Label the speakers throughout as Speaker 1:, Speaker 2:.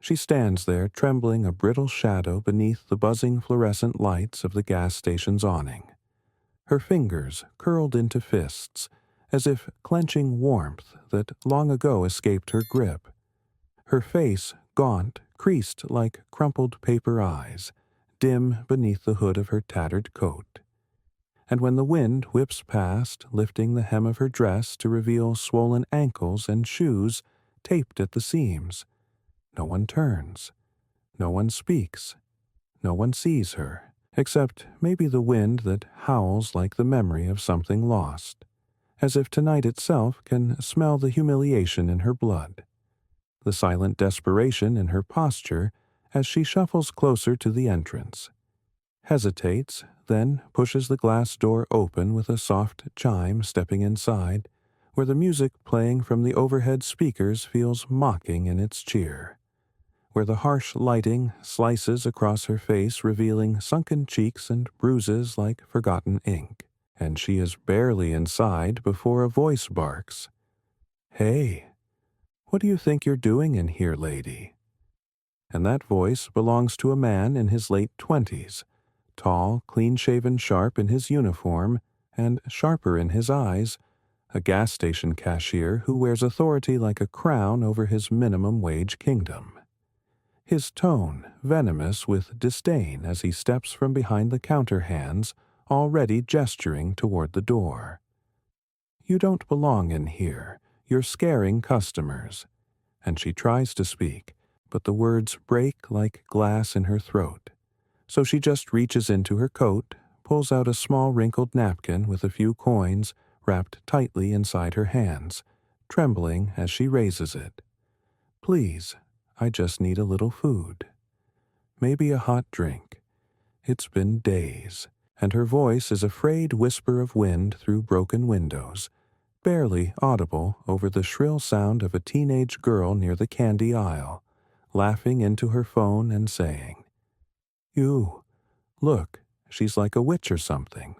Speaker 1: She stands there trembling a brittle shadow beneath the buzzing fluorescent lights of the gas station's awning. Her fingers curled into fists, as if clenching warmth that long ago escaped her grip. Her face gaunt, creased like crumpled paper eyes, dim beneath the hood of her tattered coat. And when the wind whips past, lifting the hem of her dress to reveal swollen ankles and shoes taped at the seams, no one turns, no one speaks, no one sees her, except maybe the wind that howls like the memory of something lost, as if tonight itself can smell the humiliation in her blood, the silent desperation in her posture as she shuffles closer to the entrance, hesitates, then pushes the glass door open with a soft chime stepping inside, where the music playing from the overhead speakers feels mocking in its cheer, where the harsh lighting slices across her face revealing sunken cheeks and bruises like forgotten ink, and she is barely inside before a voice barks, "Hey, what do you think you're doing in here, lady?" And that voice belongs to a man in his late 20s, tall, clean-shaven, sharp in his uniform, and sharper in his eyes, a gas station cashier who wears authority like a crown over his minimum wage kingdom. His tone venomous with disdain as he steps from behind the counter hands, already gesturing toward the door. "You don't belong in here. You're scaring customers." And she tries to speak, but the words break like glass in her throat. So she just reaches into her coat, pulls out a small wrinkled napkin with a few coins wrapped tightly inside her hands, trembling as she raises it. "Please, I just need a little food. Maybe a hot drink. It's been days." And her voice is a frayed whisper of wind through broken windows, barely audible over the shrill sound of a teenage girl near the candy aisle, laughing into her phone and saying, "You, look, she's like a witch or something."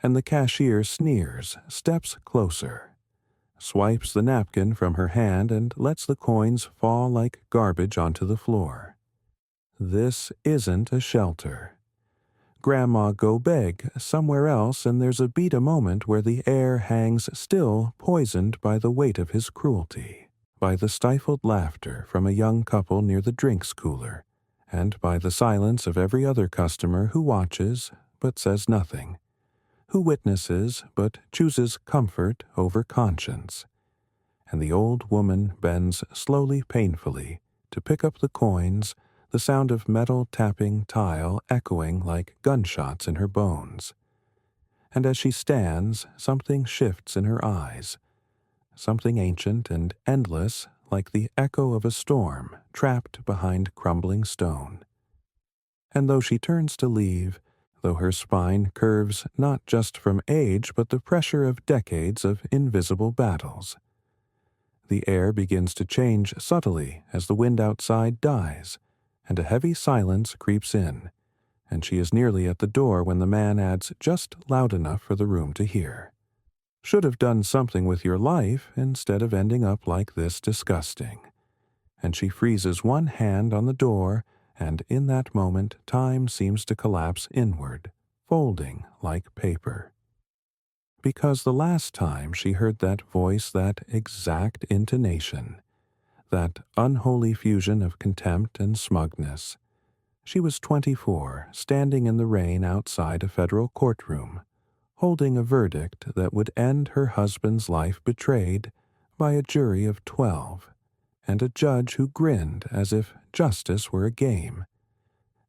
Speaker 1: And the cashier sneers, steps closer, swipes the napkin from her hand and lets the coins fall like garbage onto the floor. This isn't a shelter. Grandma go beg somewhere else, and there's a moment where the air hangs still, poisoned by the weight of his cruelty, by the stifled laughter from a young couple near the drinks cooler, and by the silence of every other customer who watches but says nothing, who witnesses but chooses comfort over conscience. And the old woman bends slowly, painfully, to pick up the coins, the sound of metal tapping tile echoing like gunshots in her bones. And as she stands, something shifts in her eyes, something ancient and endless like the echo of a storm trapped behind crumbling stone. And though she turns to leave, though her spine curves not just from age but the pressure of decades of invisible battles, the air begins to change subtly as the wind outside dies, and a heavy silence creeps in, and she is nearly at the door when the man adds just loud enough for the room to hear, "Should have done something with your life instead of ending up like this disgusting." And she freezes one hand on the door, and in that moment time seems to collapse inward, folding like paper. Because the last time she heard that voice, that exact intonation, that unholy fusion of contempt and smugness, she was 24, standing in the rain outside a federal courtroom, holding a verdict that would end her husband's life betrayed by a jury of 12, and a judge who grinned as if justice were a game.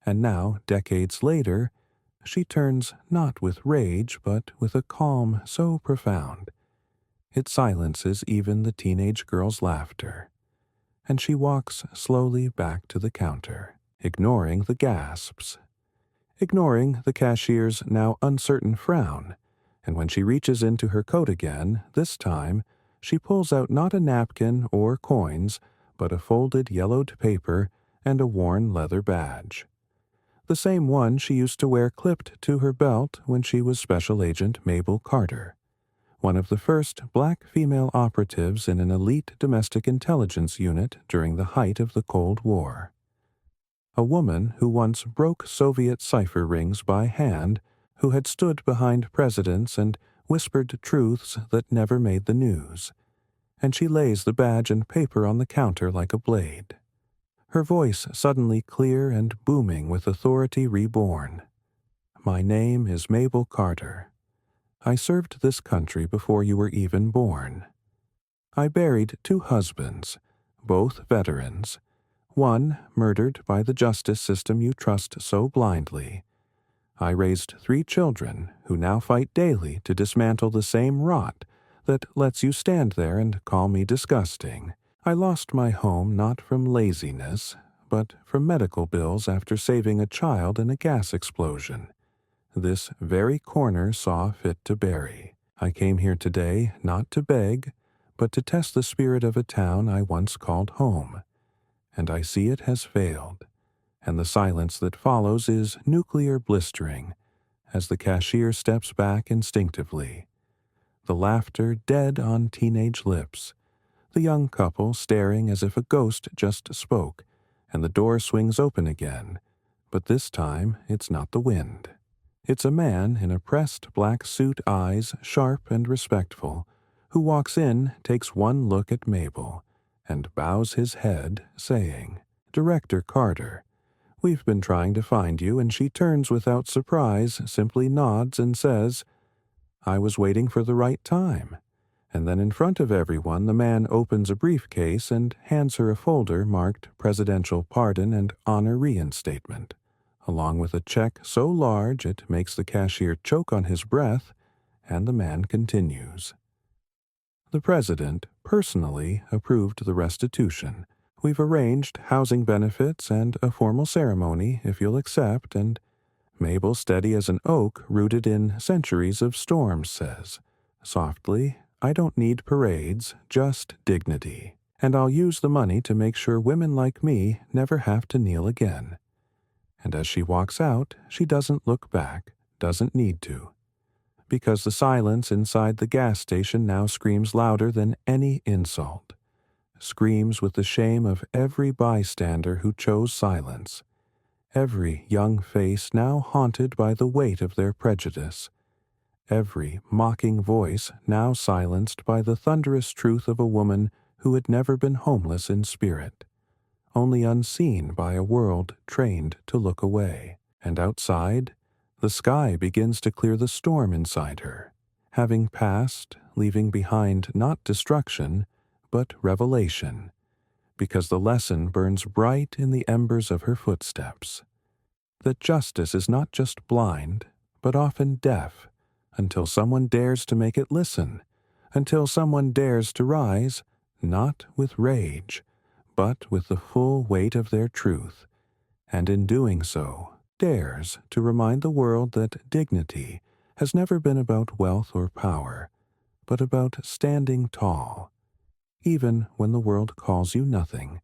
Speaker 1: And now, decades later, she turns not with rage but with a calm so profound it silences even the teenage girl's laughter, and she walks slowly back to the counter, ignoring the gasps, ignoring the cashier's now uncertain frown, and when she reaches into her coat again, this time, she pulls out not a napkin or coins, but a folded yellowed paper and a worn leather badge. The same one she used to wear clipped to her belt when she was Special Agent Mabel Carter, one of the first black female operatives in an elite domestic intelligence unit during the height of the Cold War. A woman who once broke Soviet cipher rings by hand, who had stood behind presidents and whispered truths that never made the news. And she lays the badge and paper on the counter like a blade. Her voice suddenly clear and booming with authority reborn. "My name is Mabel Carter. I served this country before you were even born. I buried 2 husbands, both veterans, one murdered by the justice system you trust so blindly. I raised 3 children who now fight daily to dismantle the same rot that lets you stand there and call me disgusting. I lost my home not from laziness, but from medical bills after saving a child in a gas explosion. This very corner saw fit to bury. I came here today not to beg, but to test the spirit of a town I once called home. And I see it has failed, and the silence that follows is nuclear blistering as the cashier steps back instinctively. The laughter dead on teenage lips, the young couple staring as if a ghost just spoke, and the door swings open again, but this time it's not the wind. It's a man in a pressed black suit, eyes sharp and respectful, who walks in, takes one look at Mabel, and bows his head, saying, "Director Carter, we've been trying to find you," and she turns without surprise, simply nods and says, "I was waiting for the right time." And then in front of everyone, the man opens a briefcase and hands her a folder marked Presidential Pardon and Honor Reinstatement, along with a check so large it makes the cashier choke on his breath, and the man continues. The president personally approved the restitution. We've arranged housing benefits and a formal ceremony, if you'll accept, and Mabel, steady as an oak rooted in centuries of storms, says, softly, "I don't need parades, just dignity. And I'll use the money to make sure women like me never have to kneel again." And as she walks out, she doesn't look back, doesn't need to. Because the silence inside the gas station now screams louder than any insult. Screams with the shame of every bystander who chose silence. Every young face now haunted by the weight of their prejudice. Every mocking voice now silenced by the thunderous truth of a woman who had never been homeless in spirit, only unseen by a world trained to look away. And outside, the sky begins to clear the storm inside her, having passed, leaving behind not destruction, but revelation, because the lesson burns bright in the embers of her footsteps. That justice is not just blind, but often deaf, until someone dares to make it listen, until someone dares to rise, not with rage, but with the full weight of their truth, and in doing so, dares to remind the world that dignity has never been about wealth or power, but about standing tall, even when the world calls you nothing,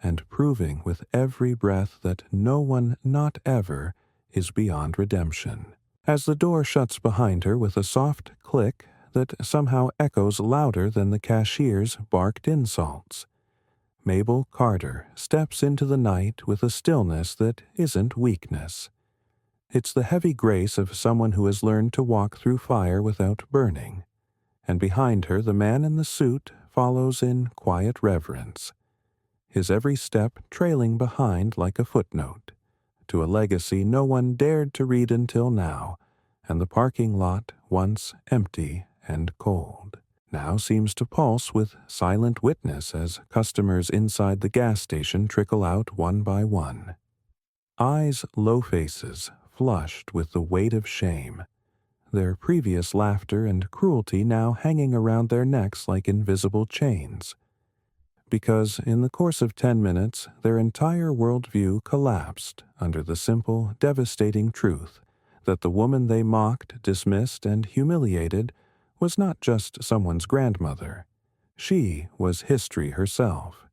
Speaker 1: and proving with every breath that no one, not ever, is beyond redemption. As the door shuts behind her with a soft click that somehow echoes louder than the cashier's barked insults, Mabel Carter steps into the night with a stillness that isn't weakness. It's the heavy grace of someone who has learned to walk through fire without burning, and behind her the man in the suit follows in quiet reverence, his every step trailing behind like a footnote, to a legacy no one dared to read until now, and the parking lot, once empty and cold, now seems to pulse with silent witness as customers inside the gas station trickle out one by one. Eyes low faces, flushed with the weight of shame, their previous laughter and cruelty now hanging around their necks like invisible chains. Because in the course of 10 minutes, their entire worldview collapsed under the simple, devastating truth that the woman they mocked, dismissed, and humiliated was not just someone's grandmother. She was history herself.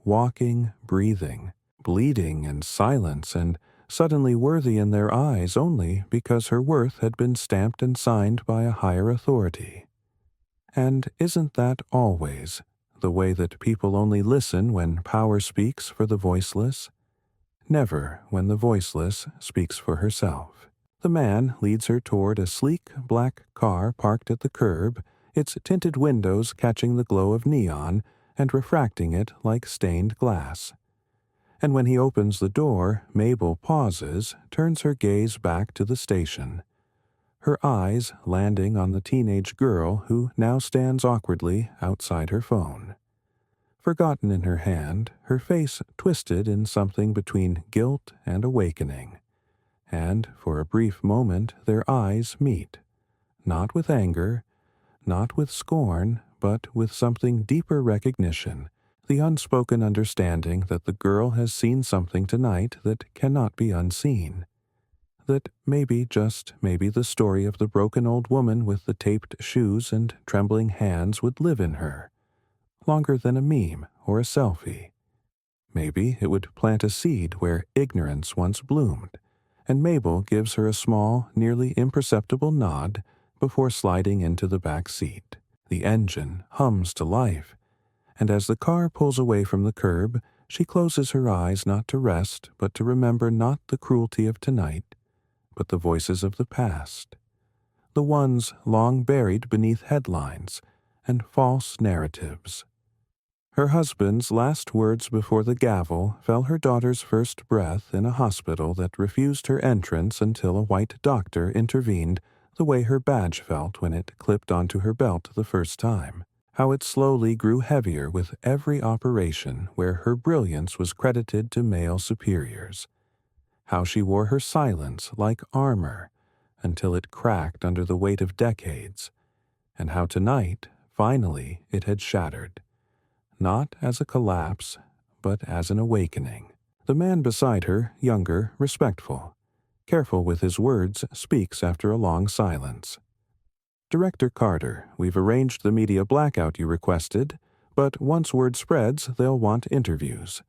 Speaker 1: Walking, breathing, bleeding in silence, and suddenly worthy in their eyes only because her worth had been stamped and signed by a higher authority. And isn't that always the way that people only listen when power speaks for the voiceless? Never when the voiceless speaks for herself. The man leads her toward a sleek black car parked at the curb, its tinted windows catching the glow of neon and refracting it like stained glass. And when he opens the door, Mabel pauses, turns her gaze back to the station, her eyes landing on the teenage girl who now stands awkwardly outside her phone. Forgotten in her hand, her face twisted in something between guilt and awakening. And for a brief moment their eyes meet, not with anger, not with scorn, but with something deeper recognition, the unspoken understanding that the girl has seen something tonight that cannot be unseen. That maybe, just maybe, the story of the broken old woman with the taped shoes and trembling hands would live in her, longer than a meme or a selfie. Maybe it would plant a seed where ignorance once bloomed, and Mabel gives her a small, nearly imperceptible nod before sliding into the back seat. The engine hums to life, and as the car pulls away from the curb, she closes her eyes not to rest, but to remember not the cruelty of tonight, but the voices of the past, the ones long buried beneath headlines and false narratives. Her husband's last words before the gavel fell her daughter's first breath in a hospital that refused her entrance until a white doctor intervened, the way her badge felt when it clipped onto her belt the first time. How it slowly grew heavier with every operation where her brilliance was credited to male superiors. How she wore her silence like armor until it cracked under the weight of decades, and how tonight, finally, it had shattered. Not as a collapse, but as an awakening. The man beside her, younger, respectful, careful with his words, speaks after a long silence. "Director Carter, we've arranged the media blackout you requested, but once word spreads, they'll want interviews.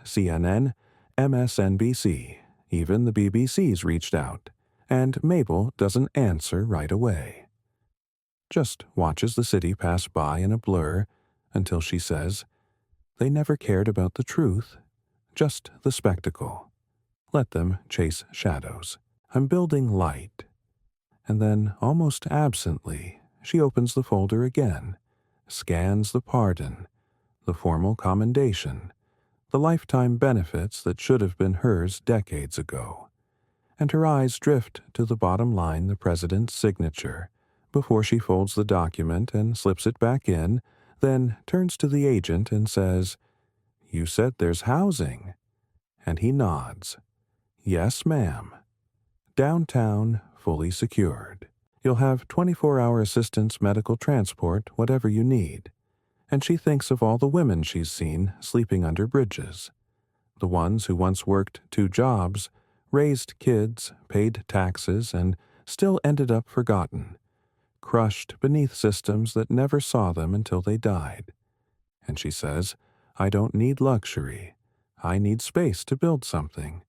Speaker 1: CNN, MSNBC, even the BBC's reached out, and Mabel doesn't answer right away. Just watches the city pass by in a blur until she says, 'They never cared about the truth, just the spectacle. Let them chase shadows. I'm building light.' And then, almost absently, she opens the folder again, scans the pardon, the formal commendation, the lifetime benefits that should have been hers decades ago, and her eyes drift to the bottom line, the president's signature, before she folds the document and slips it back in, then turns to the agent and says, 'You said there's housing.' And he nods. 'Yes, ma'am. Downtown, fully secured. You'll have 24-hour assistance, medical transport, whatever you need.' And she thinks of all the women she's seen sleeping under bridges. The ones who once worked 2 jobs, raised kids, paid taxes, and still ended up forgotten, crushed beneath systems that never saw them until they died. And she says, 'I don't need luxury. I need space to build something.'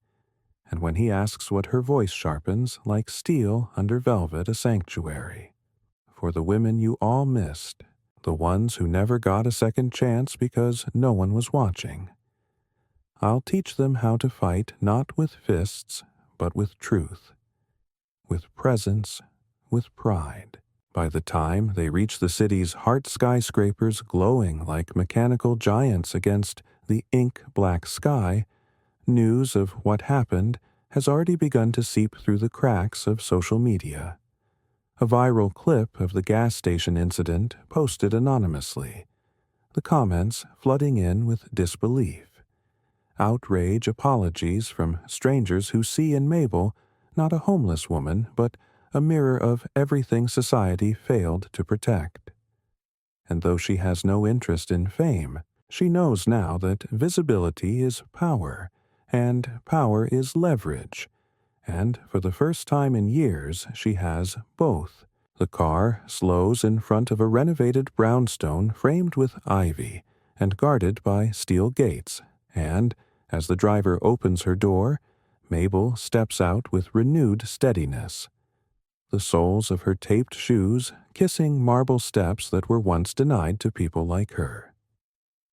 Speaker 1: And when he asks what her voice sharpens, like steel under velvet, a sanctuary. For the women you all missed, the ones who never got a second chance because no one was watching. I'll teach them how to fight not with fists, but with truth, with presence, with pride. By the time they reach the city's heart skyscrapers glowing like mechanical giants against the ink-black sky, news of what happened has already begun to seep through the cracks of social media. A viral clip of the gas station incident posted anonymously, the comments flooding in with disbelief. Outrage apologies from strangers who see in Mabel not a homeless woman, but a mirror of everything society failed to protect. And though she has no interest in fame, she knows now that visibility is power, and power is leverage. And for the first time in years, she has both. The car slows in front of a renovated brownstone framed with ivy and guarded by steel gates, and, as the driver opens her door, Mabel steps out with renewed steadiness. the soles of her taped shoes kissing marble steps that were once denied to people like her.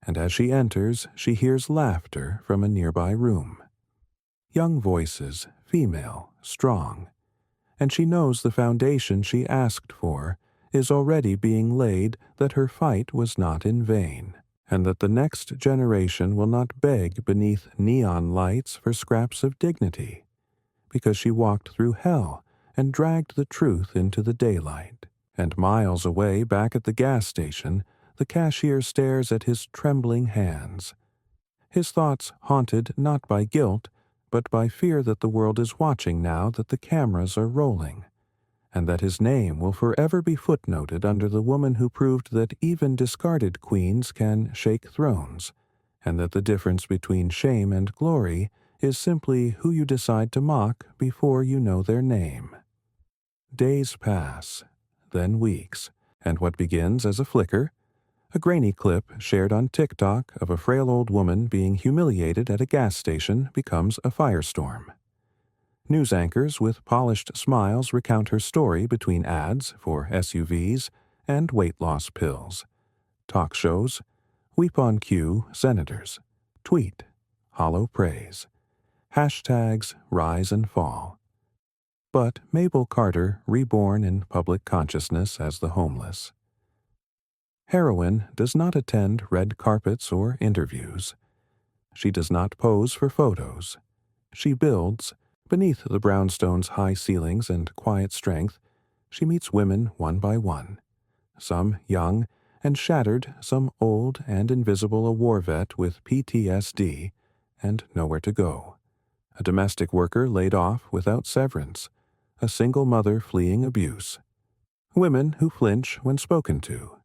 Speaker 1: And as she enters, she hears laughter from a nearby room. Young voices, female, strong, and she knows the foundation she asked for is already being laid, that her fight was not in vain, and that the next generation will not beg beneath neon lights for scraps of dignity, because she walked through hell and dragged the truth into the daylight. And miles away, back at the gas station, the cashier stares at his trembling hands, his thoughts haunted not by guilt, but by fear that the world is watching now that the cameras are rolling, and that his name will forever be footnoted under the woman who proved that even discarded queens can shake thrones, and that the difference between shame and glory is simply who you decide to mock before you know their name. Days pass, then weeks, and what begins as a flicker, a grainy clip shared on TikTok of a frail old woman being humiliated at a gas station becomes a firestorm. News anchors with polished smiles recount her story between ads for SUVs and weight loss pills. Talk shows weep on cue senators, tweet hollow praise, hashtags rise and fall. But Mabel Carter, reborn in public consciousness as the homeless. Heroine does not attend red carpets or interviews. She does not pose for photos. She builds. Beneath the brownstone's high ceilings and quiet strength, she meets women one by one, some young and shattered, some old and invisible, a war vet with PTSD and nowhere to go, a domestic worker laid off without severance, a single mother fleeing abuse, women who flinch when spoken to,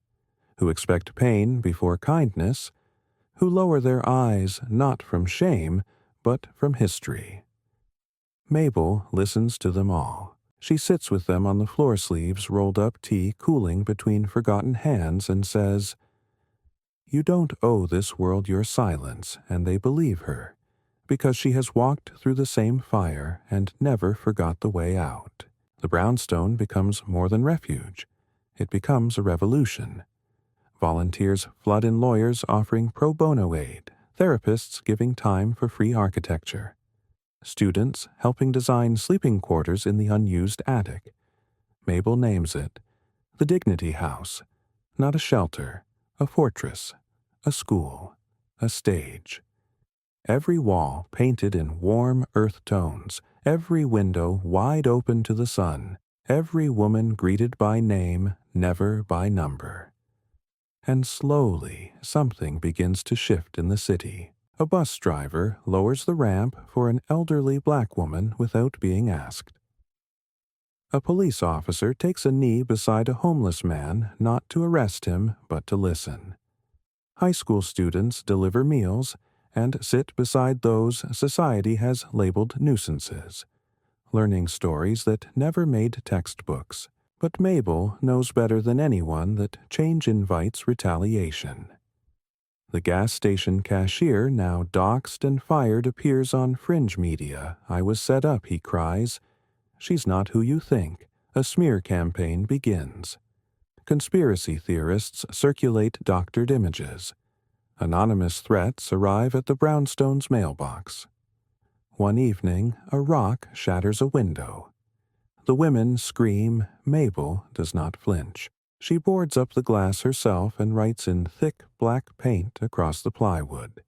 Speaker 1: who expect pain before kindness, who lower their eyes not from shame, but from history. Mabel listens to them all. She sits with them on the floor sleeves, rolled up tea cooling between forgotten hands, and says, "You don't owe this world your silence," and they believe her, because she has walked through the same fire and never forgot the way out. The brownstone becomes more than refuge. It becomes a revolution. Volunteers flood in, lawyers offering pro bono aid, therapists giving time for free architecture, students helping design sleeping quarters in the unused attic. Mabel names it the Dignity House, not a shelter, a fortress, a school, a stage. Every wall painted in warm earth tones, every window wide open to the sun, every woman greeted by name, never by number. And slowly something begins to shift in the city. A bus driver lowers the ramp for an elderly black woman without being asked. A police officer takes a knee beside a homeless man, not to arrest him, but to listen. High school students deliver meals and sit beside those society has labeled nuisances, learning stories that never made textbooks. But Mabel knows better than anyone that change invites retaliation. The gas station cashier, now doxxed and fired, appears on fringe media. "I was set up," he cries. "She's not who you think." A smear campaign begins. Conspiracy theorists circulate doctored images. Anonymous threats arrive at the brownstone's mailbox. One evening, a rock shatters a window. The women scream. Mabel does not flinch. She boards up the glass herself and writes in thick black paint across the plywood,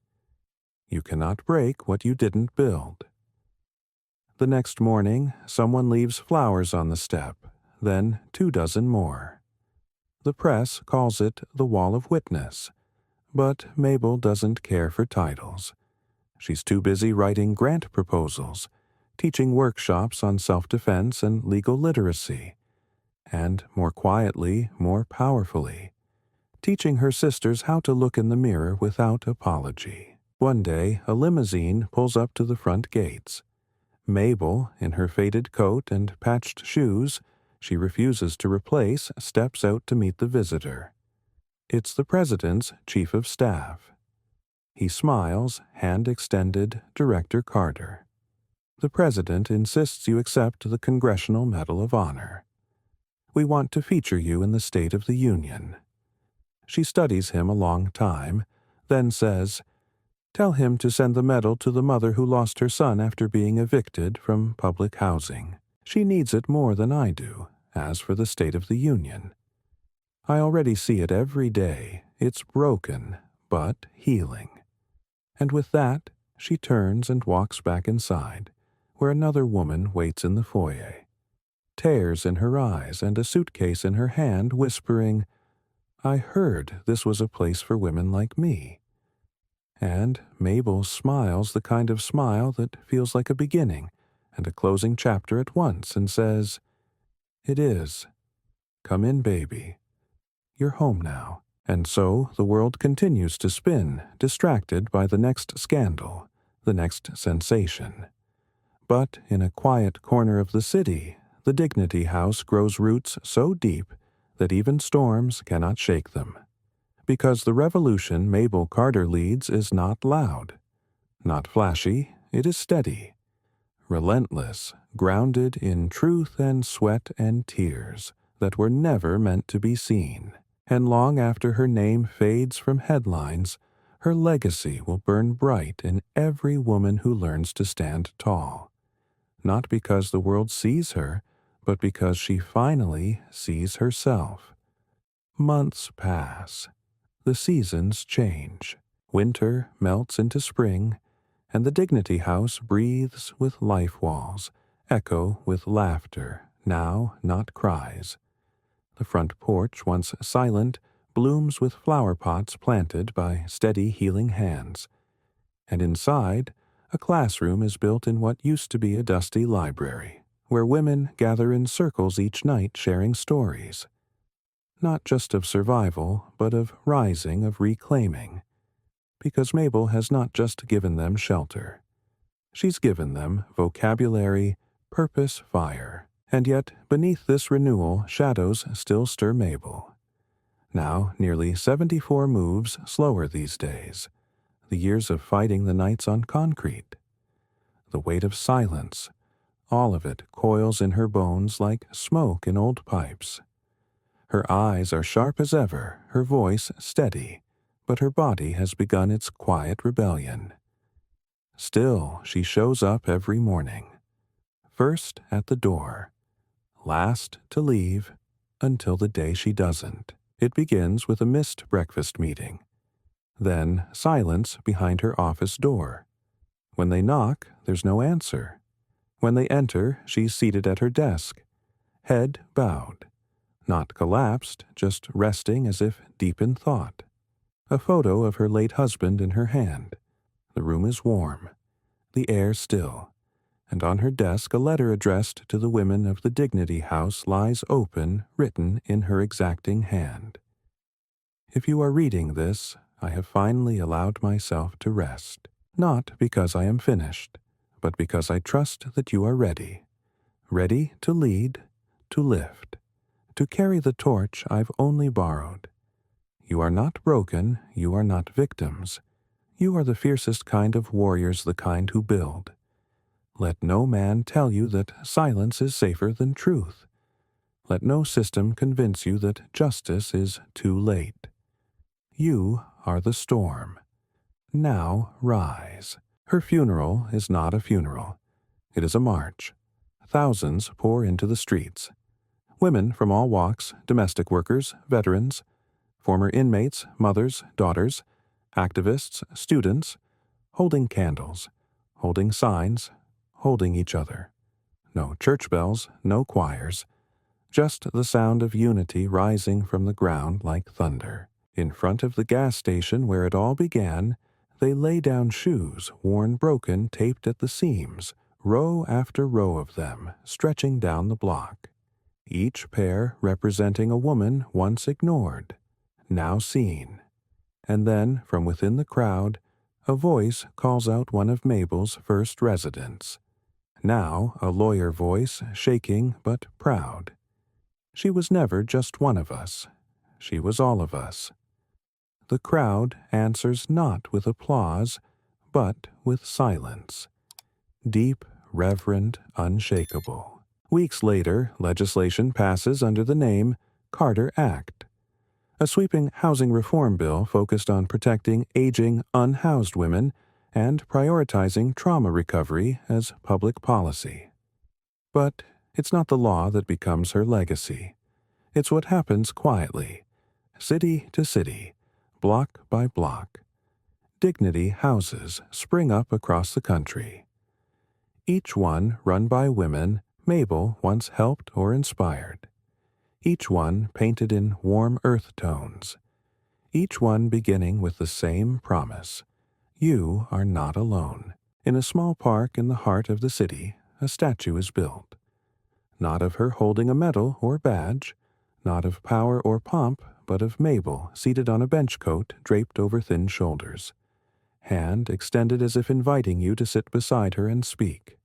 Speaker 1: "You cannot break what you didn't build." The next morning, someone leaves flowers on the step, then 24 more. The press calls it the Wall of Witness, but Mabel doesn't care for titles. She's too busy writing grant proposals, teaching workshops on self-defense and legal literacy, and more quietly, more powerfully, teaching her sisters how to look in the mirror without apology. One day, a limousine pulls up to the front gates. Mabel, in her faded coat and patched shoes she refuses to replace, steps out to meet the visitor. It's the president's chief of staff. He smiles, hand extended, Director Carter. The president insists you accept the Congressional Medal of Honor. We want to feature you in the State of the Union." She studies him a long time, then says, "Tell him to send the medal to the mother who lost her son after being evicted from public housing. She needs it more than I do. As for the State of the Union, I already see it every day. It's broken, but healing." And with that, she turns and walks back inside, where another woman waits in the foyer, tears in her eyes and a suitcase in her hand, whispering, "I heard this was a place for women like me." And Mabel smiles the kind of smile that feels like a beginning and a closing chapter at once and says, "It is. Come in, baby. You're home now." And so the world continues to spin, distracted by the next scandal, the next sensation. But in a quiet corner of the city, the Dignity House grows roots so deep that even storms cannot shake them. Because the revolution Mabel Carter leads is not loud, not flashy, it is steady, relentless, grounded in truth and sweat and tears that were never meant to be seen. And long after her name fades from headlines, her legacy will burn bright in every woman who learns to stand tall. Not because the world sees her, but because she finally sees herself. Months pass. The seasons change. Winter melts into spring, and the Dignity House breathes with life walls, echo with laughter, now not cries. The front porch, once silent, blooms with flower pots planted by steady healing hands. And inside, a classroom is built in what used to be a dusty library, where women gather in circles each night sharing stories. Not just of survival, but of rising, of reclaiming. Because Mabel has not just given them shelter. She's given them vocabulary, purpose, fire. And yet, beneath this renewal, shadows still stir Mabel. Now, nearly 74 moves slower these days. The years of fighting the nights on concrete. The weight of silence, all of it coils in her bones like smoke in old pipes. Her eyes are sharp as ever, her voice steady, but her body has begun its quiet rebellion. Still, she shows up every morning. First at the door, last to leave, until the day she doesn't. It begins with a missed breakfast meeting. Then silence behind her office door. When they knock, there's no answer. When they enter, she's seated at her desk, head bowed. Not collapsed, just resting as if deep in thought. A photo of her late husband in her hand. The room is warm, the air still, and on her desk a letter addressed to the women of the Dignity House lies open, written in her exacting hand. If you are reading this, I have finally allowed myself to rest, not because I am finished, but because I trust that you are ready. Ready to lead, to lift, to carry the torch I've only borrowed. You are not broken, you are not victims. You are the fiercest kind of warriors, the kind who build. Let no man tell you that silence is safer than truth. Let no system convince you that justice is too late. You are the storm. Now rise. Her funeral is not a funeral. It is a march. Thousands pour into the streets. Women from all walks, domestic workers, veterans, former inmates, mothers, daughters, activists, students, holding candles, holding signs, holding each other. No church bells, no choirs, just the sound of unity rising from the ground like thunder. In front of the gas station where it all began, they lay down shoes, worn broken, taped at the seams, row after row of them, stretching down the block. Each pair representing a woman once ignored, now seen. And then, from within the crowd, a voice calls out one of Mabel's first residents. Now a lawyer voice, shaking but proud. She was never just one of us. She was all of us. The crowd answers not with applause, but with silence. Deep, reverent, unshakable. Weeks later, legislation passes under the name Carter Act, a sweeping housing reform bill focused on protecting aging, unhoused women and prioritizing trauma recovery as public policy. But it's not the law that becomes her legacy. It's what happens quietly, city to city, block by block. Dignity houses spring up across the country. Each one run by women Mabel once helped or inspired. Each one painted in warm earth tones. Each one beginning with the same promise: you are not alone. In a small park in the heart of the city, a statue is built. Not of her holding a medal or badge, not of power or pomp, but of Mabel seated on a bench coat draped over thin shoulders, hand extended as if inviting you to sit beside her and speak.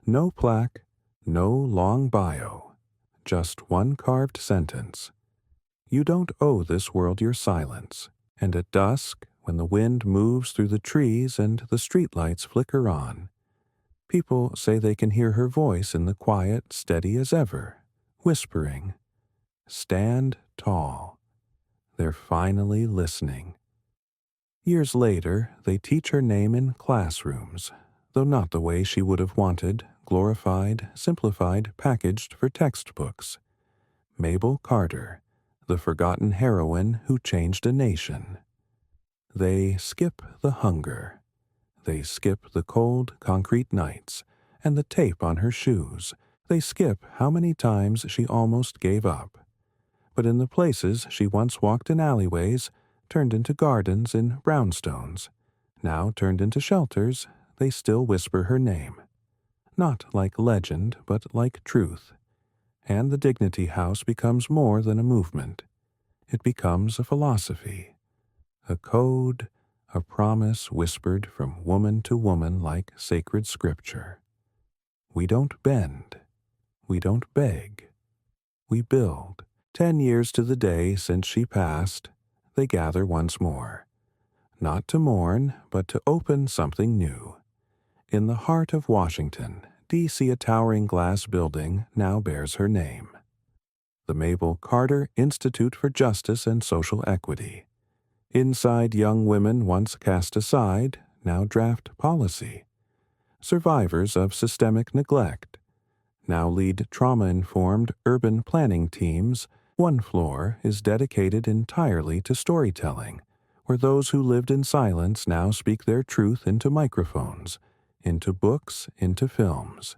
Speaker 1: No plaque, no long bio, just one carved sentence. You don't owe this world your silence. And at dusk, when the wind moves through the trees and the streetlights flicker on, people say they can hear her voice in the quiet, steady as ever, whispering, "Stand tall." They're finally listening. Years later, they teach her name in classrooms, though not the way she would have wanted, glorified, simplified, packaged for textbooks. Mabel Carter, the forgotten heroine who changed a nation. They skip the hunger. They skip the cold, concrete nights and the tape on her shoes. They skip how many times she almost gave up. But in the places she once walked in alleyways, turned into gardens in brownstones, now turned into shelters, they still whisper her name. Not like legend, but like truth. And the Dignity House becomes more than a movement. It becomes a philosophy, a code, a promise whispered from woman to woman like sacred scripture. We don't bend. We don't beg. We build. 10 years to the day since she passed, they gather once more. Not to mourn, but to open something new. In the heart of Washington, D.C., a towering glass building now bears her name. The Mabel Carter Institute for Justice and Social Equity. Inside, young women once cast aside, now draft policy. Survivors of systemic neglect now lead trauma-informed urban planning teams. One floor is dedicated entirely to storytelling, where those who lived in silence now speak their truth into microphones, into books, into films.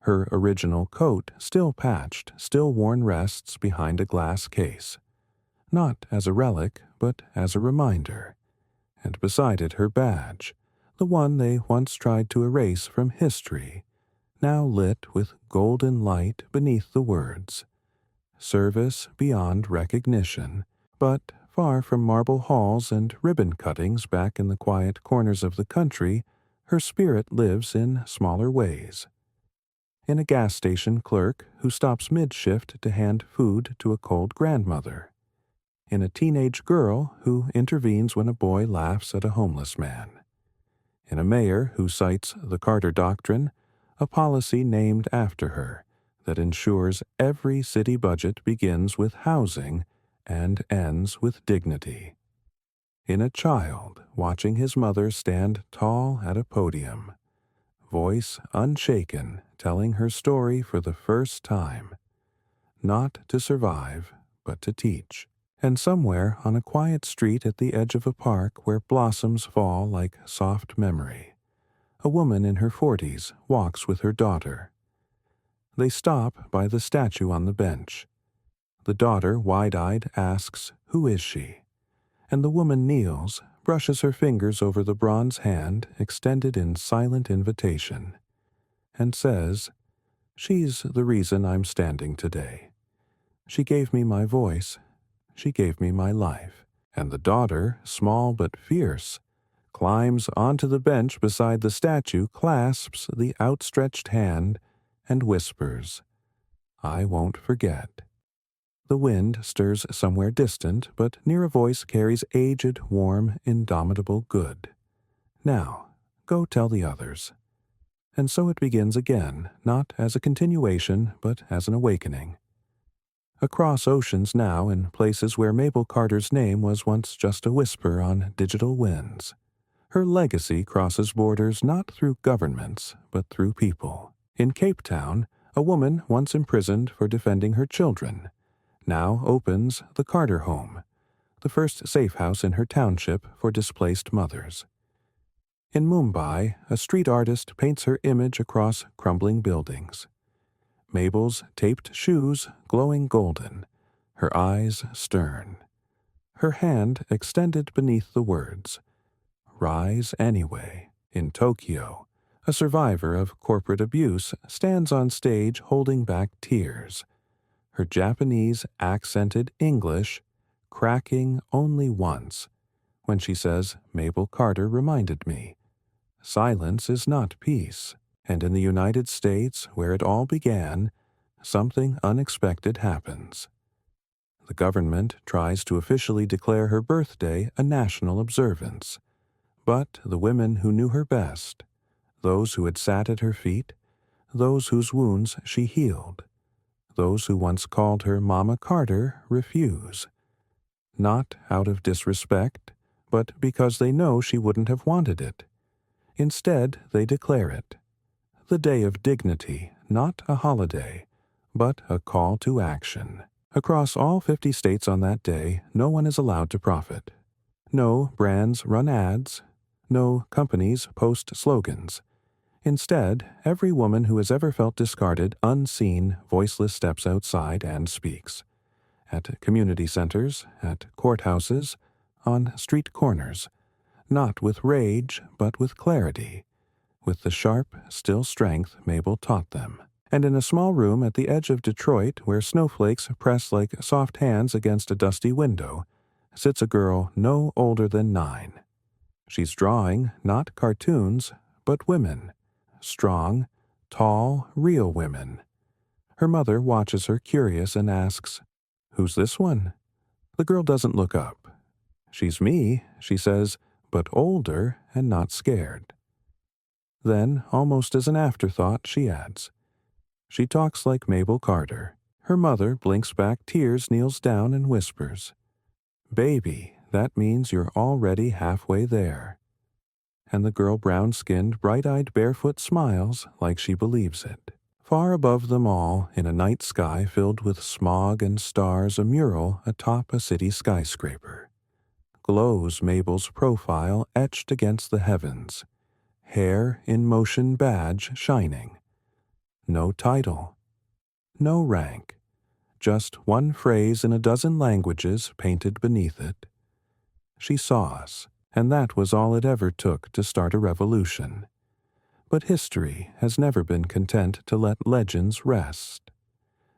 Speaker 1: Her original coat, still patched, still worn, rests behind a glass case. Not as a relic, but as a reminder. And beside it her badge, the one they once tried to erase from history, now lit with golden light beneath the words. Service beyond recognition, but far from marble halls and ribbon cuttings back in the quiet corners of the country, her spirit lives in smaller ways. In a gas station clerk who stops mid-shift to hand food to a cold grandmother. In a teenage girl who intervenes when a boy laughs at a homeless man. In a mayor who cites the Carter Doctrine, a policy named after her that ensures every city budget begins with housing and ends with dignity. In a child watching his mother stand tall at a podium, voice unshaken, telling her story for the first time, not to survive, but to teach. And somewhere on a quiet street at the edge of a park where blossoms fall like soft memory, a woman in her 40s walks with her daughter. They stop by the statue on the bench. The daughter, wide-eyed, asks, "Who is she?" And the woman kneels, brushes her fingers over the bronze hand extended in silent invitation, and says, "She's the reason I'm standing today. She gave me my voice. She gave me my life." And the daughter, small but fierce, climbs onto the bench beside the statue, clasps the outstretched hand, and whispers, "I won't forget." The wind stirs somewhere distant, but near a voice carries aged, warm, indomitable good. "Now, go tell the others." And so it begins again, not as a continuation, but as an awakening. Across oceans now, in places where Mabel Carter's name was once just a whisper on digital winds. Her legacy crosses borders not through governments, but through people. In Cape Town, a woman once imprisoned for defending her children now opens the Carter Home, the first safe house in her township for displaced mothers. In Mumbai, a street artist paints her image across crumbling buildings. Mabel's taped shoes glowing golden, her eyes stern, her hand extended beneath the words, "Rise anyway." In Tokyo, a survivor of corporate abuse stands on stage holding back tears, her Japanese accented English cracking only once when she says, "Mabel Carter reminded me, silence is not peace." And in the United States, where it all began, something unexpected happens. The government tries to officially declare her birthday a national observance, but the women who knew her best, those who had sat at her feet, those whose wounds she healed, those who once called her Mama Carter, refuse. Not out of disrespect, but because they know she wouldn't have wanted it. Instead, they declare it the Day of Dignity, not a holiday, but a call to action. Across all 50 states on that day, no one is allowed to profit. No brands run ads. No companies post slogans. Instead, every woman who has ever felt discarded, unseen, voiceless steps outside and speaks. At community centers, at courthouses, on street corners. Not with rage, but with clarity. With the sharp, still strength Mabel taught them. And in a small room at the edge of Detroit, where snowflakes press like soft hands against a dusty window, sits a girl no older than 9. She's drawing not cartoons, but women. Strong, tall, real women. Her mother watches her curious and asks, "Who's this one?" The girl doesn't look up. "She's me," she says, "but older and not scared." Then, almost as an afterthought, she adds, "She talks like Mabel Carter." Her mother blinks back tears, kneels down, and whispers, "Baby, that means you're already halfway there." And the girl, brown-skinned, bright-eyed, barefoot, smiles like she believes it. Far above them all, in a night sky filled with smog and stars, a mural atop a city skyscraper. Glows Mabel's profile etched against the heavens, hair in motion badge shining. No title, no rank, just one phrase in a dozen languages painted beneath it. She saw us, and that was all it ever took to start a revolution. But history has never been content to let legends rest.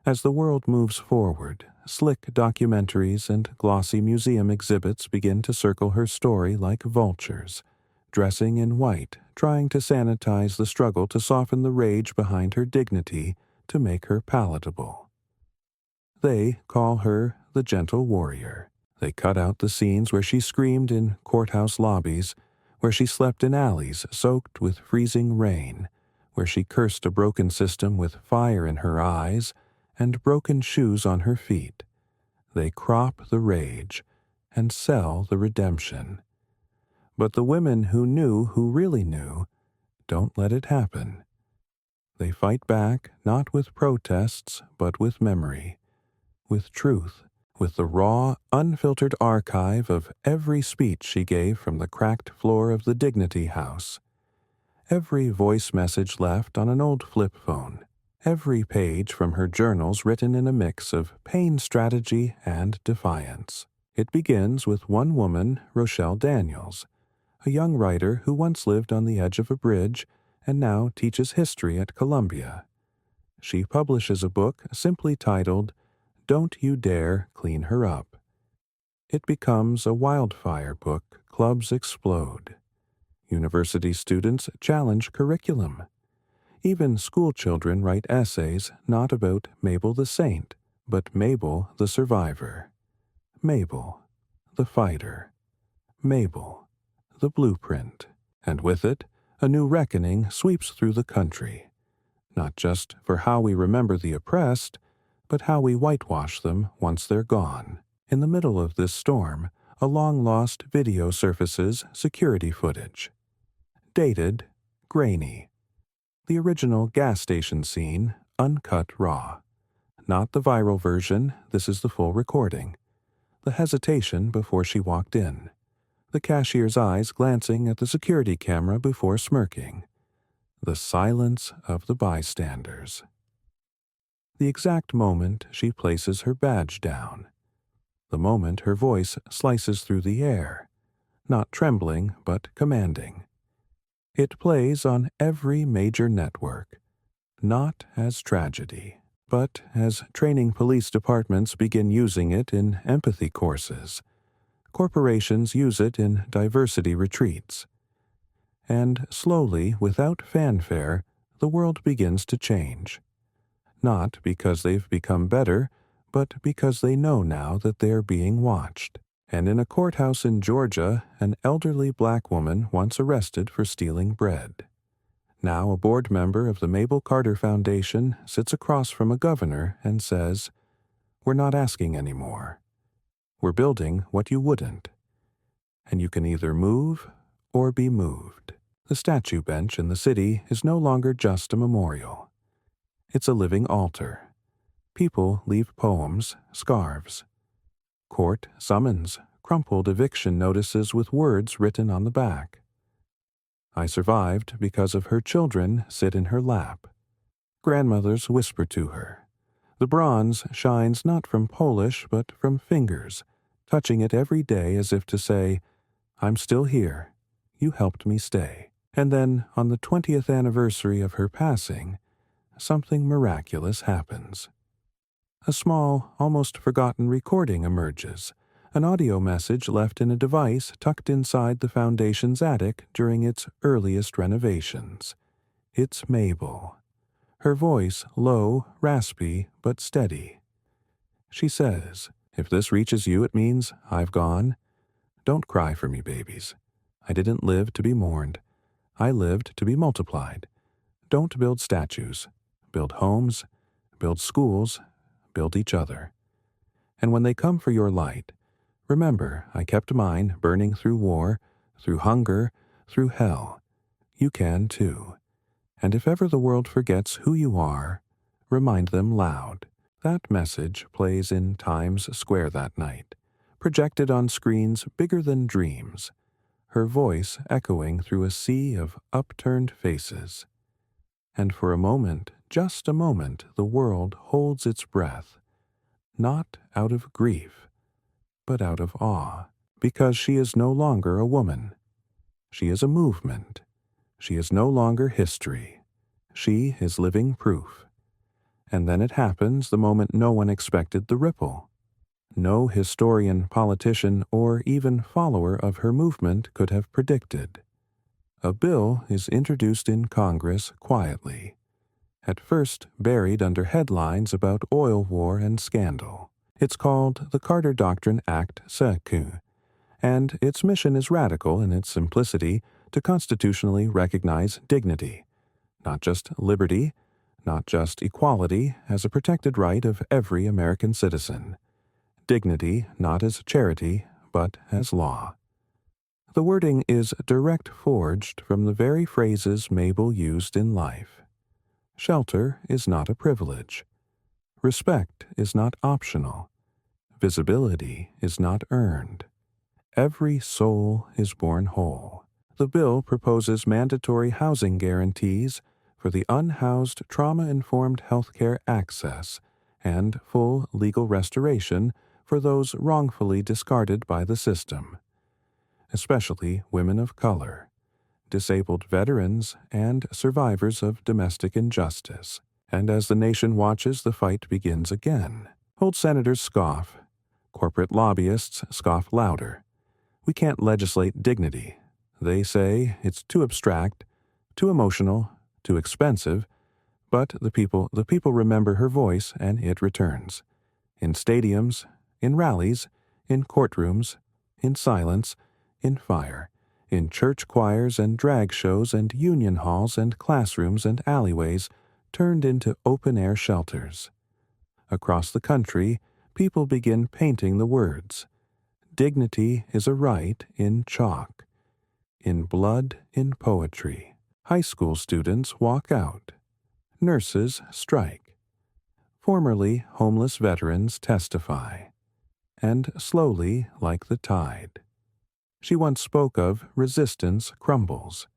Speaker 1: As the world moves forward, slick documentaries and glossy museum exhibits begin to circle her story like vultures, dressing in white, trying to sanitize the struggle to soften the rage behind her dignity to make her palatable. They call her the Gentle Warrior. They cut out the scenes where she screamed in courthouse lobbies, where she slept in alleys soaked with freezing rain, where she cursed a broken system with fire in her eyes and broken shoes on her feet. They crop the rage and sell the redemption. But the women who really knew, don't let it happen. They fight back not with protests, but with memory, with truth, with the raw, unfiltered archive of every speech she gave from the cracked floor of the Dignity House, every voice message left on an old flip phone, every page from her journals written in a mix of pain strategy and defiance. It begins with one woman, Rochelle Daniels, a young writer who once lived on the edge of a bridge and now teaches history at Columbia. She publishes a book simply titled, "Don't You Dare Clean Her Up." It becomes a wildfire book. Clubs explode. University students challenge curriculum. Even school children write essays not about Mabel the Saint, but Mabel the Survivor. Mabel, the fighter. Mabel, the blueprint. And with it, A new reckoning sweeps through the country, not just for how we remember the oppressed, but how we whitewash them once they're gone. In the middle of this storm, a long-lost video surfaces security footage. Dated, grainy. The original gas station scene, uncut raw. Not the viral version, this is the full recording. The hesitation before she walked in. The cashier's eyes glancing at the security camera before smirking. The silence of the bystanders. The exact moment she places her badge down. The moment her voice slices through the air. Not trembling, but commanding. It plays on every major network. Not as tragedy, but as training police departments begin using it in empathy courses. Corporations use it in diversity retreats. And slowly, without fanfare, the world begins to change. Not because they've become better, but because they know now that they're being watched. And in a courthouse in Georgia, an elderly black woman once arrested for stealing bread. Now a board member of the Mabel Carter Foundation sits across from a governor and says, "We're not asking anymore. We're building what you wouldn't. And you can either move or be moved." The statue bench in the city is no longer just a memorial. It's a living altar. People leave poems, scarves. Court summons, crumpled eviction notices with words written on the back. I survived because of her children sit in her lap. Grandmothers whisper to her. The bronze shines not from polish but from fingers, touching it every day as if to say, "I'm still here. You helped me stay." And then, on the 20th anniversary of her passing, something miraculous happens. A small, almost forgotten recording emerges, an audio message left in a device tucked inside the foundation's attic during its earliest renovations. It's Mabel. Her voice low, raspy, but steady. She says, "If this reaches you, it means I've gone. Don't cry for me, babies. I didn't live to be mourned. I lived to be multiplied. Don't build statues. Build homes. Build schools. Build each other. And when they come for your light, remember I kept mine burning through war, through hunger, through hell. You can too. And if ever the world forgets who you are, remind them loud." That message plays in Times Square that night, projected on screens bigger than dreams, her voice echoing through a sea of upturned faces. And for a moment, just a moment, the world holds its breath, not out of grief, but out of awe, because she is no longer a woman. She is a movement. She is no longer history. She is living proof. And then it happens the moment no one expected the ripple. No historian, politician, or even follower of her movement could have predicted. A bill is introduced in Congress quietly, at first buried under headlines about oil war and scandal. It's called the Carter Doctrine Act SECU, and its mission is radical in its simplicity to constitutionally recognize dignity, not just liberty, not just equality as a protected right of every American citizen. Dignity not as charity, but as law. The wording is direct forged from the very phrases Mabel used in life. Shelter is not a privilege. Respect is not optional. Visibility is not earned. Every soul is born whole. The bill proposes mandatory housing guarantees for the unhoused trauma-informed healthcare access and full legal restoration for those wrongfully discarded by the system, especially women of color, disabled veterans, and survivors of domestic injustice. And as the nation watches, the fight begins again. Old senators scoff. Corporate lobbyists scoff louder. We can't legislate dignity. They say it's too abstract, too emotional, too expensive, but the people remember her voice and it returns. In stadiums, in rallies, in courtrooms, in silence, in fire, in church choirs and drag shows and union halls and classrooms and alleyways turned into open-air shelters. Across the country, people begin painting the words. Dignity is a right in chalk. In blood, in poetry. High school students walk out. Nurses strike. Formerly homeless veterans testify. And slowly, like the tide. She once spoke of resistance crumbles.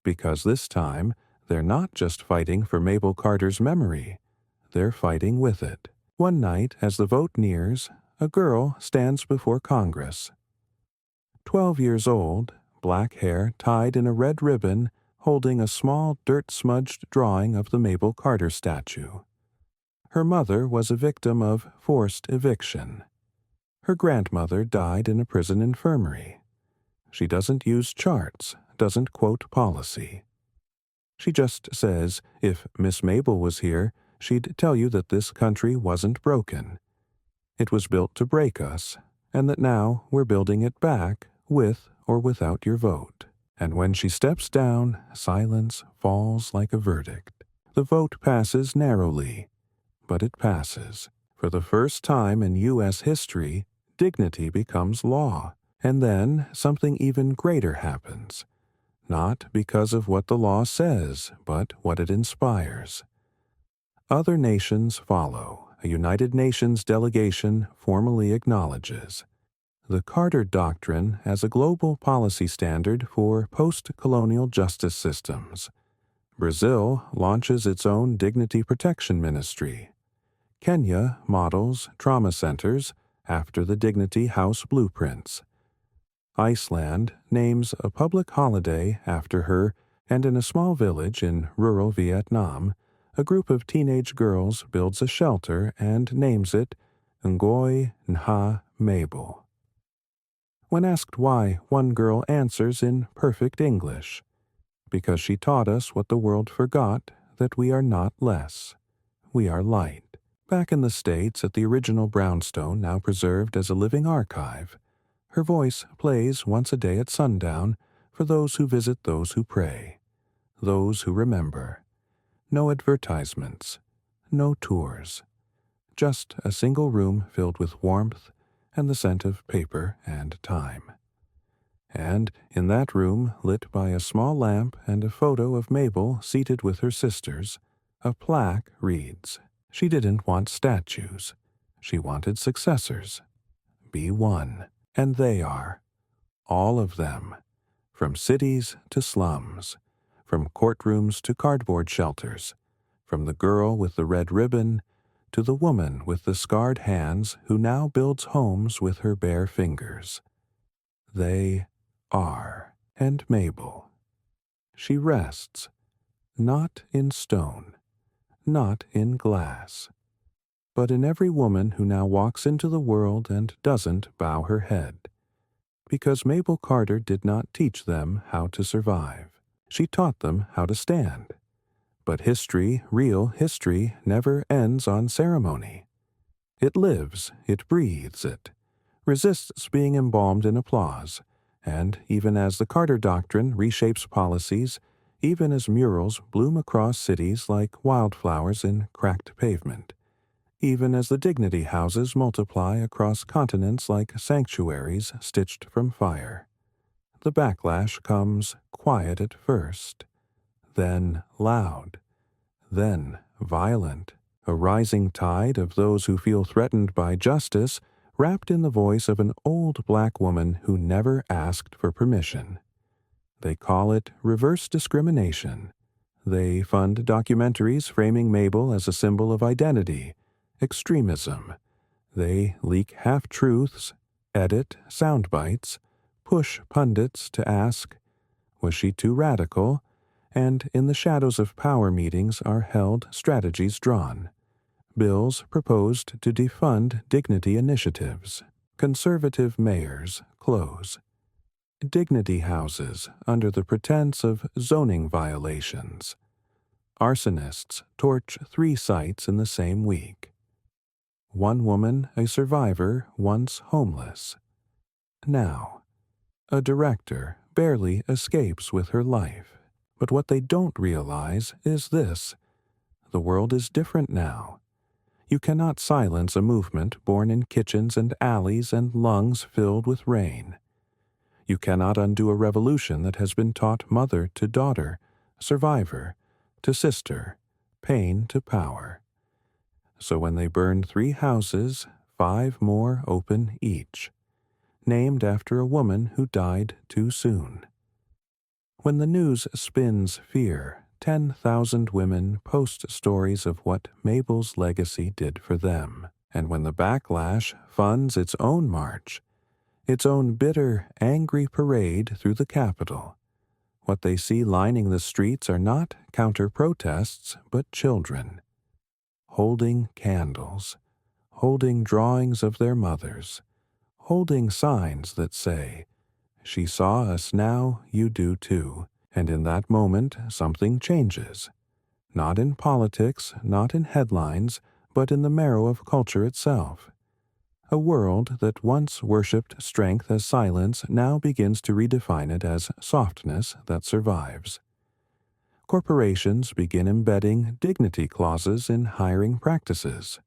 Speaker 1: Because this time, they're not just fighting for Mabel Carter's memory. They're fighting with it. One night, as the vote nears, a girl stands before Congress. 12 years old, black hair tied in a red ribbon, holding a small dirt-smudged drawing of the Mabel Carter statue. Her mother was a victim of forced eviction. Her grandmother died in a prison infirmary. She doesn't use charts, doesn't quote policy. She just says, if Miss Mabel was here, she'd tell you that this country wasn't broken. It was built to break us, and that now we're building it back with or without your vote. And when she steps down, silence falls like a verdict. The vote passes narrowly, but it passes. For the first time in U.S. history, dignity becomes law. And then something even greater happens. Not because of what the law says, but what it inspires. Other nations follow. A United Nations delegation formally acknowledges the Carter Doctrine as a global policy standard for post-colonial justice systems. Brazil launches its own dignity protection ministry. Kenya models trauma centers after the Dignity House blueprints. Iceland names a public holiday after her, and in a small village in rural Vietnam, a group of teenage girls builds a shelter and names it Ngoy Nha Mabel. When asked why, one girl answers in perfect English, because she taught us what the world forgot, that we are not less. We are light. Back in the States at the original brownstone, now preserved as a living archive, her voice plays once a day at sundown for those who visit, those who pray, those who remember. No advertisements, no tours, just a single room filled with warmth and the scent of paper and time. And in that room, lit by a small lamp and a photo of Mabel seated with her sisters, a plaque reads, "She didn't want statues. She wanted successors. Be one." And they are. All of them. From cities to slums. From courtrooms to cardboard shelters. From the girl with the red ribbon to the woman with the scarred hands who now builds homes with her bare fingers. They are. And Mabel. She rests, not in stone, not in glass, but in every woman who now walks into the world and doesn't bow her head. Because Mabel Carter did not teach them how to survive. She taught them how to stand. But history, real history, never ends on ceremony. It lives, it breathes it, resists being embalmed in applause, and even as the Carter Doctrine reshapes policies, even as murals bloom across cities like wildflowers in cracked pavement, even as the dignity houses multiply across continents like sanctuaries stitched from fire. The backlash comes quiet at first, then loud, then violent, a rising tide of those who feel threatened by justice, wrapped in the voice of an old black woman who never asked for permission. They call it reverse discrimination. They fund documentaries framing Mabel as a symbol of identity, extremism. They leak half-truths, edit sound bites, push pundits to ask, was she too radical? And in the shadows of power meetings are held strategies drawn. Bills proposed to defund dignity initiatives. Conservative mayors close. Dignity houses under the pretense of zoning violations. Arsonists torch 3 sites in the same week. One woman, a survivor, once homeless. Now, a director barely escapes with her life. But what they don't realize is this: the world is different now. You cannot silence a movement born in kitchens and alleys and lungs filled with rain. You cannot undo a revolution that has been taught mother to daughter, survivor to sister, pain to power. So when they burned 3 houses, 5 more open each, named after a woman who died too soon. When the news spins fear, 10,000 women post stories of what Mabel's legacy did for them. And when the backlash funds its own march, its own bitter, angry parade through the Capitol, what they see lining the streets are not counter-protests, but children, holding candles, holding drawings of their mothers, holding signs that say, "She saw us now, you do too." And in that moment, something changes. Not in politics, not in headlines, but in the marrow of culture itself. A world that once worshipped strength as silence now begins to redefine it as softness that survives. Corporations begin embedding dignity clauses in hiring practices.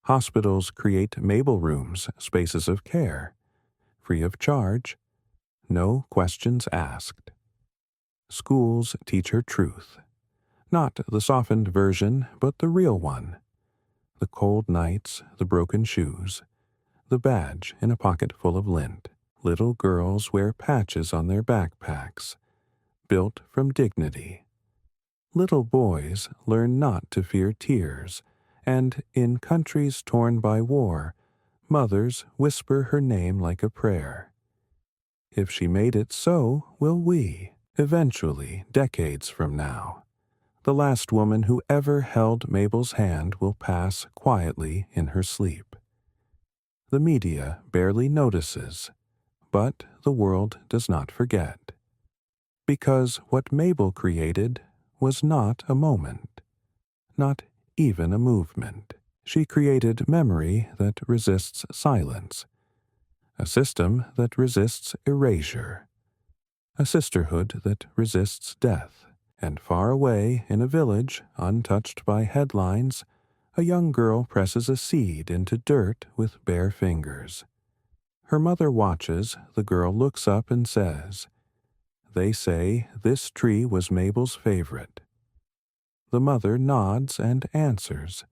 Speaker 1: Hospitals create Mabel rooms, spaces of care, free of charge, no questions asked. Schools teach her truth, not the softened version, but the real one. The cold nights, the broken shoes, the badge in a pocket full of lint. Little girls wear patches on their backpacks, built from dignity. Little boys learn not to fear tears, and in countries torn by war, mothers whisper her name like a prayer. If she made it, so will we, eventually, decades from now. The last woman who ever held Mabel's hand will pass quietly in her sleep. The media barely notices, but the world does not forget. Because what Mabel created was not a moment, not even a movement. She created memory that resists silence, a system that resists erasure, a sisterhood that resists death. And far away in a village, untouched by headlines, a young girl presses a seed into dirt with bare fingers. Her mother watches, the girl looks up and says, "They say this tree was Mabel's favorite." The mother nods and answers,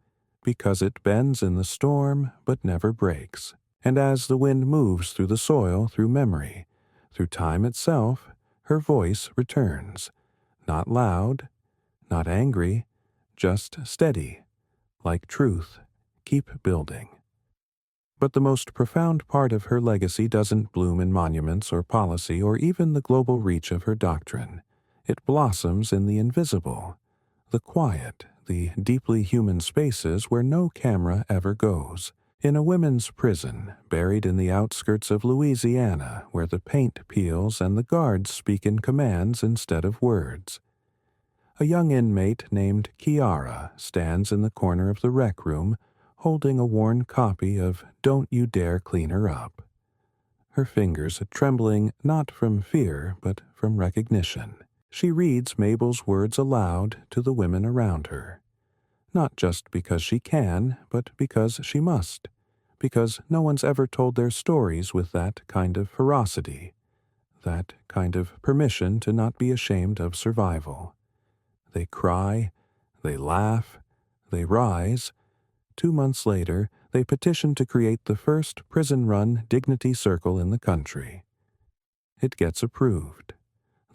Speaker 1: because it bends in the storm but never breaks. And as the wind moves through the soil, through memory, through time itself, her voice returns. Not loud, not angry, just steady, like truth. Keep building. But the most profound part of her legacy doesn't bloom in monuments or policy or even the global reach of her doctrine. It blossoms in the invisible, the quiet, the deeply human spaces where no camera ever goes. In a women's prison, buried in the outskirts of Louisiana, where the paint peels and the guards speak in commands instead of words. A young inmate named Kiara stands in the corner of the rec room, holding a worn copy of "Don't You Dare Clean Her Up." Her fingers trembling not from fear, but from recognition. She reads Mabel's words aloud to the women around her. Not just because she can, but because she must. Because no one's ever told their stories with that kind of ferocity, that kind of permission to not be ashamed of survival. They cry, they laugh, they rise. 2 months later, they petition to create the first prison-run dignity circle in the country. It gets approved.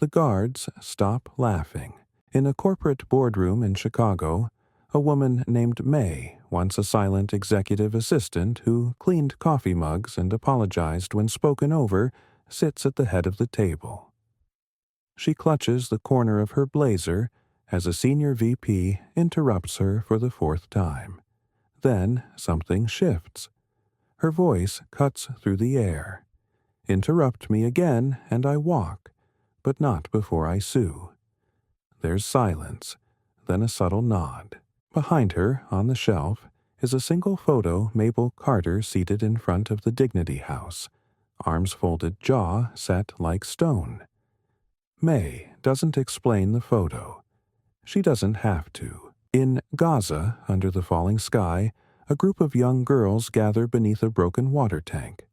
Speaker 1: The guards stop laughing. In a corporate boardroom in Chicago, a woman named May, once a silent executive assistant who cleaned coffee mugs and apologized when spoken over, sits at the head of the table. She clutches the corner of her blazer as a senior VP interrupts her for the 4th time. Then something shifts. Her voice cuts through the air. "Interrupt me again and I walk, but not before I sue." There's silence, then a subtle nod. Behind her, on the shelf, is a single photo Mabel Carter seated in front of the Dignity House, arms folded, jaw set like stone. May doesn't explain the photo. She doesn't have to. In Gaza, under the falling sky, a group of young girls gather beneath a broken water tank.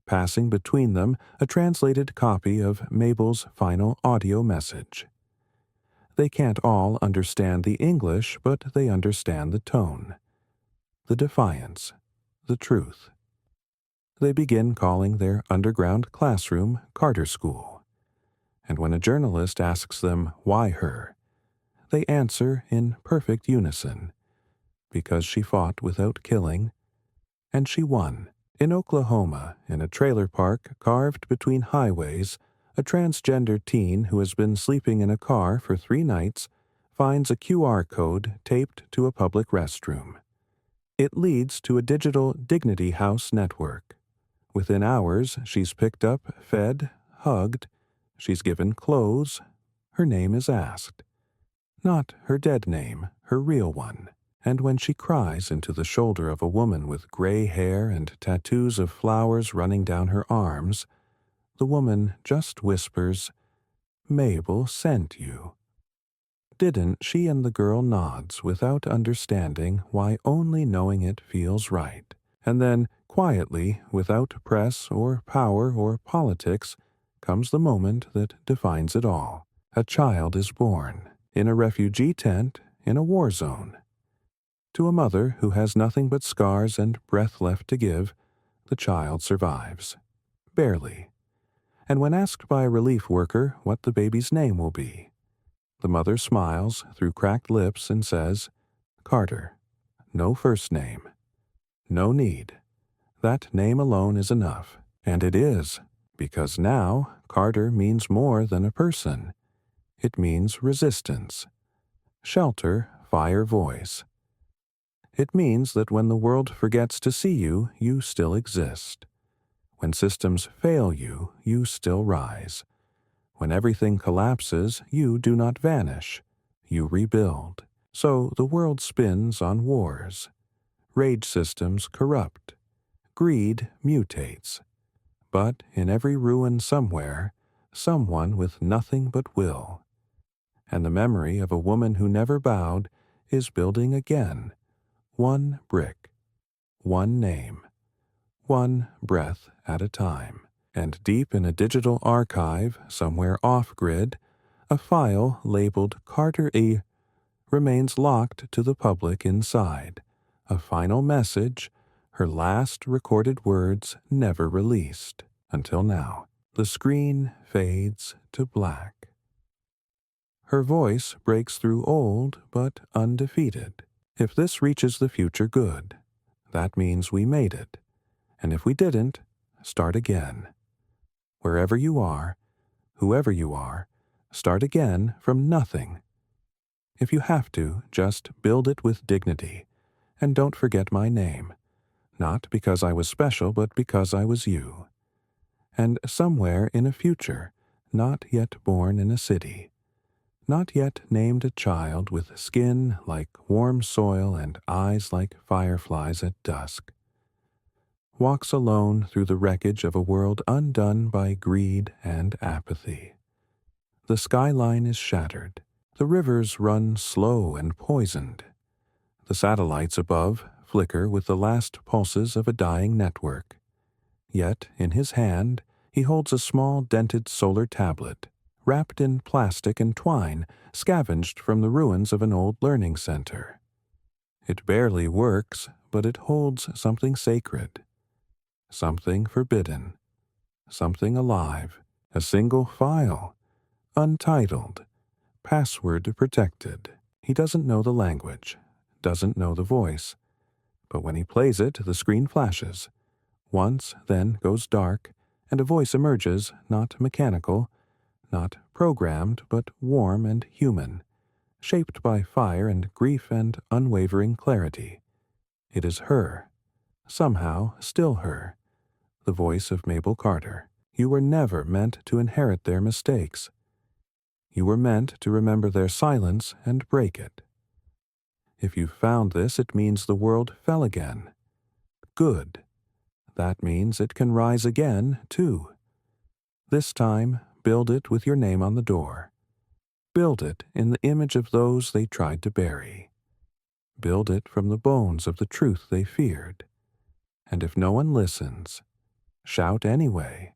Speaker 1: Passing between them, a translated copy of Mabel's final audio message. They can't all understand the English, but they understand the tone, the defiance, the truth. They begin calling their underground classroom Carter School. And when a journalist asks them why her, they answer in perfect unison, because she fought without killing, and she won. In Oklahoma, in a trailer park carved between highways, a transgender teen who has been sleeping in a car for 3 nights finds a QR code taped to a public restroom. It leads to a digital Dignity House network. Within hours, she's picked up, fed, hugged, she's given clothes, her name is asked. Not her dead name, her real one. And when she cries into the shoulder of a woman with gray hair and tattoos of flowers running down her arms, the woman just whispers, "Mabel sent you." Didn't she? And the girl nods without understanding why only knowing it feels right. And then, quietly, without press or power or politics, comes the moment that defines it all. A child is born, in a refugee tent, in a war zone. To a mother who has nothing but scars and breath left to give, the child survives. Barely. And when asked by a relief worker what the baby's name will be, the mother smiles through cracked lips and says, "Carter. No first name. No need. That name alone is enough." And it is, because now Carter means more than a person. It means resistance. Shelter, fire, voice. It means that when the world forgets to see you, you still exist. When systems fail you, you still rise. When everything collapses, you do not vanish. You rebuild. So the world spins on wars. Rage systems corrupt. Greed mutates. But in every ruin somewhere, someone with nothing but will. And the memory of a woman who never bowed is building again. One brick, one name, one breath at a time. And deep in a digital archive, somewhere off-grid, a file labeled Carter E. remains locked to the public inside. A final message, her last recorded words never released. Until now, the screen fades to black. Her voice breaks through old but undefeated. If this reaches the future, good. That means we made it. And if we didn't, start again. Wherever you are, whoever you are, start again from nothing. If you have to, just build it with dignity. And don't forget my name. Not because I was special, but because I was you. And somewhere in a future, not yet born in a city, not yet named a child with skin like warm soil and eyes like fireflies at dusk, walks alone through the wreckage of a world undone by greed and apathy. The skyline is shattered. The rivers run slow and poisoned. The satellites above flicker with the last pulses of a dying network. Yet, in his hand, he holds a small dented solar tablet, wrapped in plastic and twine, scavenged from the ruins of an old learning center. It barely works, but it holds something sacred, something forbidden, something alive, a single file, untitled, password protected. He doesn't know the language, doesn't know the voice, but when he plays it, the screen flashes. Once, then goes dark, and a voice emerges, not mechanical, not programmed, but warm and human, shaped by fire and grief and unwavering clarity. It is her, somehow still her, the voice of Mabel Carter. You were never meant to inherit their mistakes. You were meant to remember their silence and break it. If you've found this, it means the world fell again. Good. That means it can rise again, too. This time, build it with your name on the door. Build it in the image of those they tried to bury. Build it from the bones of the truth they feared. And if no one listens, shout anyway.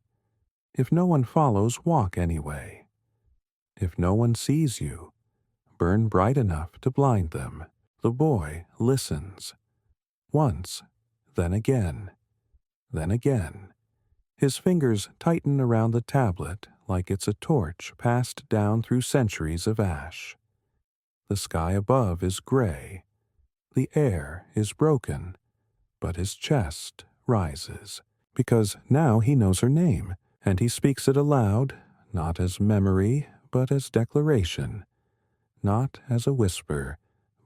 Speaker 1: If no one follows, walk anyway. If no one sees you, burn bright enough to blind them. The boy listens. Once, then again, then again. His fingers tighten around the tablet like it's a torch passed down through centuries of ash. The sky above is gray. The air is broken, but his chest rises, because now he knows her name, and he speaks it aloud, not as memory, but as declaration, not as a whisper,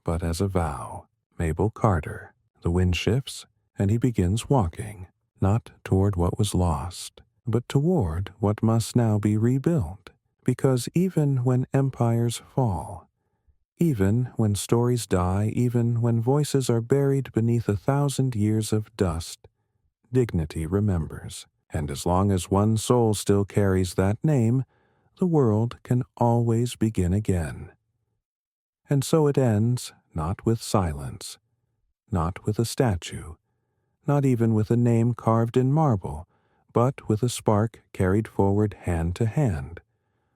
Speaker 1: but as a vow. Mabel Carter. The wind shifts, and he begins walking, not toward what was lost, but toward what must now be rebuilt, because even when empires fall, even when stories die, even when voices are buried beneath 1,000 years of dust, dignity remembers. And as long as one soul still carries that name, the world can always begin again. And so it ends, not with silence, not with a statue, not even with a name carved in marble, but with a spark carried forward hand to hand,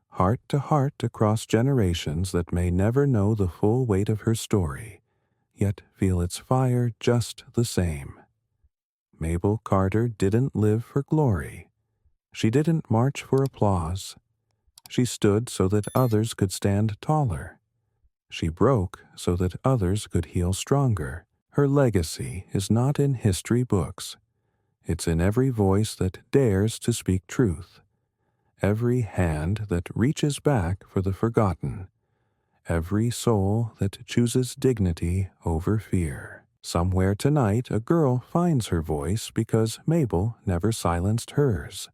Speaker 1: heart to heart across generations that may never know the full weight of her story, yet feel its fire just the same. Mabel Carter didn't live for glory. She didn't march for applause. She stood so that others could stand taller. She broke so that others could heal stronger. Her legacy is not in history books. It's in every voice that dares to speak truth, every hand that reaches back for the forgotten, every soul that chooses dignity over fear. Somewhere tonight a girl finds her voice because Mabel never silenced hers.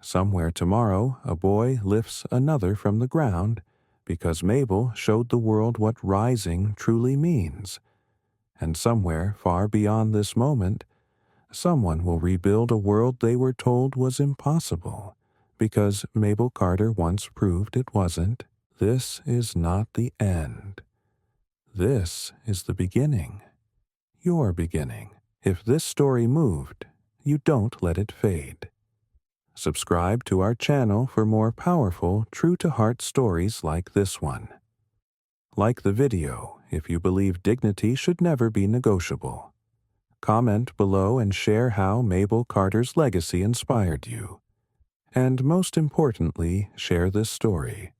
Speaker 1: Somewhere tomorrow a boy lifts another from the ground because Mabel showed the world what rising truly means. And somewhere far beyond this moment, someone will rebuild a world they were told was impossible, because Mabel Carter once proved it wasn't. This is not the end. This is the beginning. Your beginning. If this story moved, you don't let it fade. Subscribe to our channel for more powerful, true-to-heart stories like this one. Like the video if you believe dignity should never be negotiable. Comment below and share how Mabel Carter's legacy inspired you. And most importantly, share this story,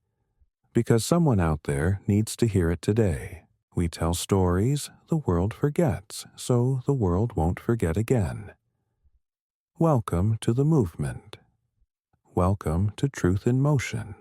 Speaker 1: because someone out there needs to hear it today. We tell stories the world forgets, so the world won't forget again. Welcome to the movement. Welcome to Truth in Motion.